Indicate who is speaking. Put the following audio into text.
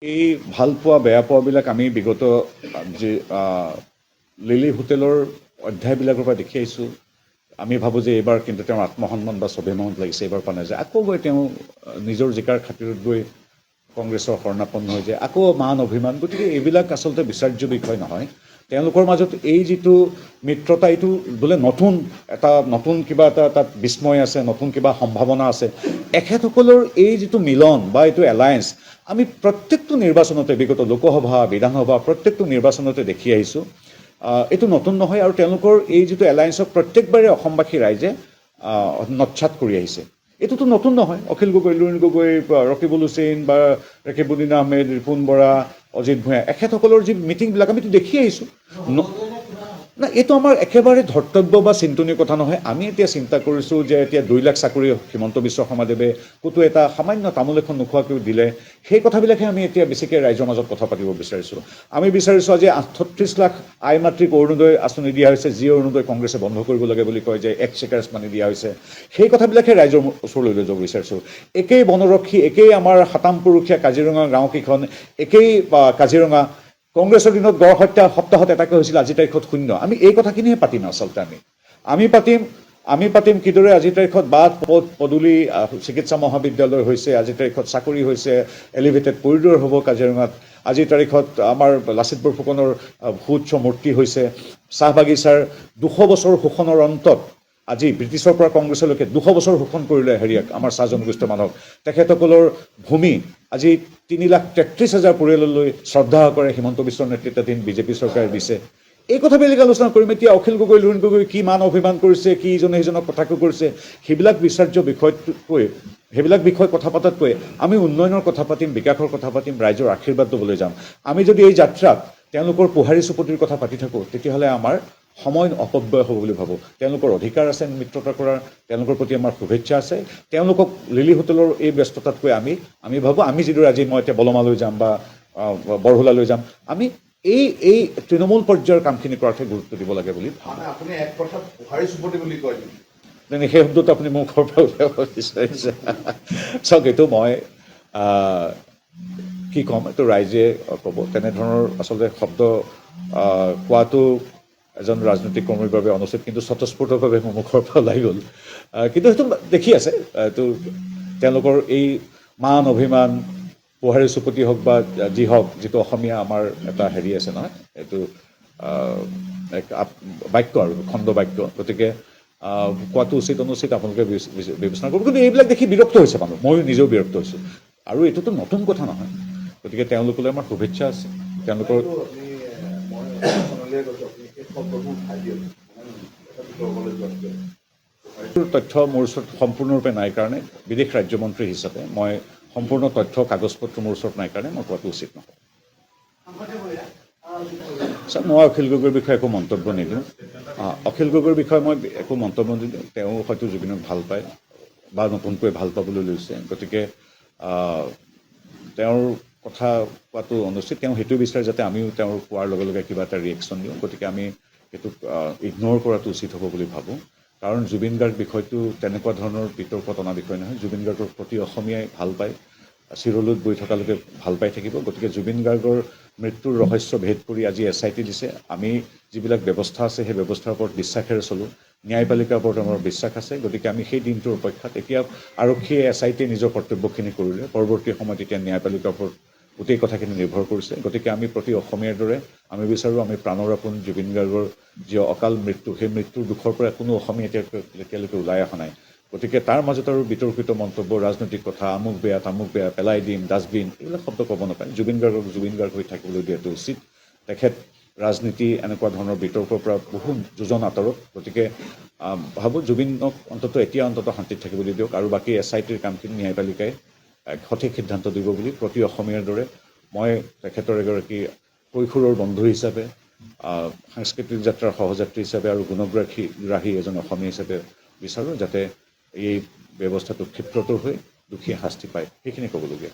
Speaker 1: এই ভাল পোৱা বেয়া পোৱাবিলাক আমি বিগত যি লিলি হোটেলৰ অধ্যায়বিলাকৰ পৰা দেখি আহিছোঁ। আমি ভাবোঁ যে এইবাৰ কিন্তু তেওঁৰ আত্মসন্মান বা স্বাভিমানত লাগিছে, এইবাৰ পোৱা নাযায়। আকৌ গৈ তেওঁ নিজৰ জিকাৰ খাতিৰত গৈ কংগ্ৰেছৰ শৰণাপন্ন হৈ যায়, আকৌ মান অভিমান। গতিকে এইবিলাক আচলতে বিচাৰ্য বিষয় নহয়। তেওঁলোকৰ মাজত এই যিটো মিত্ৰতা, এইটো বোলে নতুন কিবা এটা তাত বিস্ময় আছে, নতুন কিবা সম্ভাৱনা আছে। এখেতসকলৰ এই যিটো মিলন বা এইটো এলায়েন্স আমি প্ৰত্যেকটো নিৰ্বাচনতে, বিগত লোকসভা বিধানসভা প্ৰত্যেকটো নিৰ্বাচনতে দেখি আহিছোঁ। এইটো নতুন নহয়, আৰু তেওঁলোকৰ এই যিটো এলায়েন্সক প্ৰত্যেকবাৰে অসমবাসী ৰাইজে নৎসাত কৰি আহিছে। এইটোতো নতুন নহয়। অখিল গগৈ, লুৰিণ গগৈ, ৰকিবুল হুছেইন বা ৰেকিবুদ্দিন আহমেদ, ৰিপুণ বৰা, অজিত ভূঞা, এখেতসকলৰ যি মিটিংবিলাক আমিতো দেখি আহিছোঁ। না, এইটো আমাৰ একেবাৰে ধৰ্তব্য বা চিন্তনীয় কথা নহয়। আমি এতিয়া চিন্তা কৰিছোঁ যে এতিয়া 2 লাখ চাকৰি হিমন্ত বিশ্ব শৰ্মাদেৱে ক'তো এটা সামান্য তামোল এখন নোখোৱাকৈও দিলে। সেই কথাবিলাকহে আমি এতিয়া বেছিকৈ ৰাইজৰ মাজত কথা পাতিব বিচাৰিছোঁ। আমি বিচাৰিছোঁ আজি 38 লাখ আই মাতৃক অৰুণোদয় আঁচনি দিয়া হৈছে, যি অৰুণোদয় কংগ্ৰেছে বন্ধ কৰিব লাগে বুলি কয়, যে এক্সচেকাৰ্ছ মানি দিয়া হৈছে। সেই কথাবিলাকহে ৰাইজৰ ওচৰলৈ লৈ যাব বিচাৰিছোঁ। একেই বনৰক্ষী, একেই আমাৰ 7 পুৰুষীয়া কাজিৰঙা গাঁওকেইখন, একেই কাজিৰঙা কংগ্ৰেছৰ দিনত গড় হত্যা সপ্তাহত এটাকৈ হৈছিল, আজিৰ তাৰিখত 0। আমি এই কথাখিনিহে পাতিম আচলতে। আমি পাতিম কিদৰে আজিৰ তাৰিখত বাট পথ পদূলি, চিকিৎসা মহাবিদ্যালয় হৈছে, আজিৰ তাৰিখত চাকৰি হৈছে, এলিভেটেড কৰিডৰ হ'ব কাজিৰঙাত। আজিৰ তাৰিখত আমাৰ লাচিত বৰফুকনৰ সুউচ্চ মূৰ্তি হৈছে। চাহ বাগিচাৰ 200 বছৰ শোষণৰ অন্তত আজি ব্ৰিটিছৰ পৰা কংগ্ৰেছলৈকে 200 বছৰ শোষণ কৰিলে হেৰিয়াক, আমাৰ চাহ জনগোষ্ঠীয় মানুহক। তেখেতসকলৰ ভূমি আজি 3,33,000 পৰিয়াললৈ শ্ৰদ্ধা কৰে হিমন্ত বিশ্বৰ নেতৃত্বাধীন বিজেপি চৰকাৰে দিছে। এই কথাবিলাক আলোচনা কৰিম। এতিয়া অখিল গগৈ, লুৰিণ গগৈ কি মান অভিমান কৰিছে, কি ইজনে সিজনক কথাকৈ কৰিছে, সেইবিলাক বিচাৰ্য বিষয়তকৈ, সেইবিলাক বিষয় কথা পতাতকৈ আমি উন্নয়নৰ কথা পাতিম, বিকাশৰ কথা পাতিম, ৰাইজৰ আশীৰ্বাদ ল'বলৈ যাম। আমি যদি এই যাত্ৰাত তেওঁলোকৰ পোহাৰী চুপতিৰ কথা পাতি থাকোঁ, তেতিয়াহ'লে আমাৰ সময় অপব্যয় হ'ব বুলি ভাবোঁ। তেওঁলোকৰ অধিকাৰ আছে মিত্ৰতা কৰাৰ, তেওঁলোকৰ প্ৰতি আমাৰ শুভেচ্ছা আছে। তেওঁলোকক লিলি হোটেলৰ এই ব্যস্ততাতকৈ আমি ভাবোঁ, আমি যিদৰে আজি মই এতিয়া বলমালৈ যাম বা বৰহোলালৈ যাম, আমি এই তৃণমূল পৰ্যায়ৰ কামখিনি কৰাতহে গুৰুত্ব দিব লাগে বুলি ভাবোঁ।
Speaker 2: আপুনি এক কথাত পোহাৰী চুপতি বুলি কয় নেকি?
Speaker 1: সেই শব্দটো আপুনি মোৰ ঘৰৰ পৰা উলিয়াব বিচাৰিছে। চাওক, এইটো মই কি ক'ম, এইটো ৰাইজে ক'ব। তেনেধৰণৰ আচলতে শব্দ কোৱাটো এজন ৰাজনৈতিক কৰ্মীৰ বাবে অনুচিত, কিন্তু স্বতঃস্ফূৰ্তভাৱে মোৰ মুখৰ পৰা ওলাই গ'ল। কিন্তু সেইটো দেখি আছে, এইটো তেওঁলোকৰ এই মান অভিমান, পোহাৰী চুপতি হওক বা যি হওক, যিটো অসমীয়া আমাৰ এটা হেৰি আছে নহয়, এইটো এক বাক্য আৰু খণ্ড বাক্য। গতিকে কোৱাটো উচিত অনুচিত আপোনালোকে বিবেচনা কৰিব। কিন্তু এইবিলাক দেখি বিৰক্ত হৈছে মানুহ, ময়ো নিজেও বিৰক্ত হৈছোঁ। আৰু এইটোতো নতুন কথা নহয়। গতিকে তেওঁলোকলৈ আমাৰ শুভেচ্ছা আছে। তেওঁলোকৰ তথ্য মোৰ ওচৰত সম্পূৰ্ণৰূপে নাই কাৰণে, বিদেশ ৰাজ্যমন্ত্ৰী হিচাপে মই সম্পূৰ্ণ তথ্য কাগজ পত্ৰ মোৰ ওচৰত নাই কাৰণে মই কোৱাটো উচিত নহয়। ছাৰ, মই অখিল গগৈৰ বিষয়ে একো মন্তব্য নিদিওঁ। অখিল গগৈৰ বিষয়ে মই একো মন্তব্য নিদিওঁ। তেওঁ হয়তো জুবিনক ভাল পায় বা নতুনকৈ ভাল পাবলৈ লৈছে। গতিকে তেওঁৰ কথা কোৱাটো অনুচিত। তেওঁ সেইটো বিচাৰে যাতে আমিও তেওঁৰ কোৱাৰ লগে লগে কিবা এটা ৰিয়েকশ্যন দিওঁ। গতিকে আমি সেইটোক ইগন'ৰ কৰাটো উচিত হ'ব বুলি ভাবোঁ। কাৰণ জুবিন গাৰ্গ বিষয়টো তেনেকুৱা ধৰণৰ বিতৰ্ক টনা বিষয় নহয়। জুবিন গাৰ্গৰ প্ৰতি অসমীয়াই ভাল পায়, চিৰলৈ বৈ থকালৈকে ভাল পাই থাকিব। গতিকে জুবিন গাৰ্গৰ মৃত্যুৰ ৰহস্য ভেদ কৰি আজি SIT দিছে। আমি যিবিলাক ব্যৱস্থা আছে সেই ব্যৱস্থাৰ ওপৰত বিশ্বাসেৰে চলোঁ। ন্যায়পালিকাৰ ওপৰত আমাৰ বিশ্বাস আছে। গতিকে আমি সেই দিনটোৰ অপেক্ষাত, এতিয়া আৰক্ষীয়ে SIT নিজৰ কৰ্তব্যখিনি কৰিলে, পৰৱৰ্তী সময়ত এতিয়া ন্যায়পালিকাৰ ওপৰত গোটেই কথাখিনি নিৰ্ভৰ কৰিছে। গতিকে আমি প্ৰতি অসমীয়াৰ দৰে আমি বিচাৰোঁ, আমি প্ৰাণৰ আপোন জুবিন গাৰ্গৰ যি অকাল মৃত্যু, সেই মৃত্যুৰ দুখৰ পৰা কোনো অসমীয়া এতিয়ালৈকে ওলাই অহা নাই। গতিকে তাৰ মাজত আৰু বিতৰ্কিত মন্তব্য, ৰাজনৈতিক কথা, আমুক বেয়া তামুক বেয়া, পেলাই দিম, ডাষ্টবিন, এইবিলাক শব্দ ক'ব নাপায়। জুবিন গাৰ্গক জুবিন গাৰ্গ হৈ থাকিবলৈ দিয়াটো উচিত। তেখেত ৰাজনীতি এনেকুৱা ধৰণৰ বিতৰ্কৰ পৰা বহু যোজন আঁতৰত। গতিকে ভাবোঁ জুবিনক এতিয়া অন্তত শান্তিত থাকিবলৈ দিয়ক, আৰু বাকী SITৰ কামখিনি ন্যায়পালিকাই সঠিক সিদ্ধান্ত দিব বুলি প্ৰতি অসমীয়াৰ দৰে মই তেখেতৰ এগৰাকী কৈশোৰৰ বন্ধু হিচাপে, সাংস্কৃতিক যাত্ৰাৰ সহযাত্ৰী হিচাপে আৰু গুণগ্ৰাহী এজন অসমীয়া হিচাপে বিচাৰোঁ যাতে এই ব্যৱস্থাটো ক্ষিপ্ৰতৰ হৈ দোষীয়ে শাস্তি পায়। সেইখিনি ক'বলগীয়া।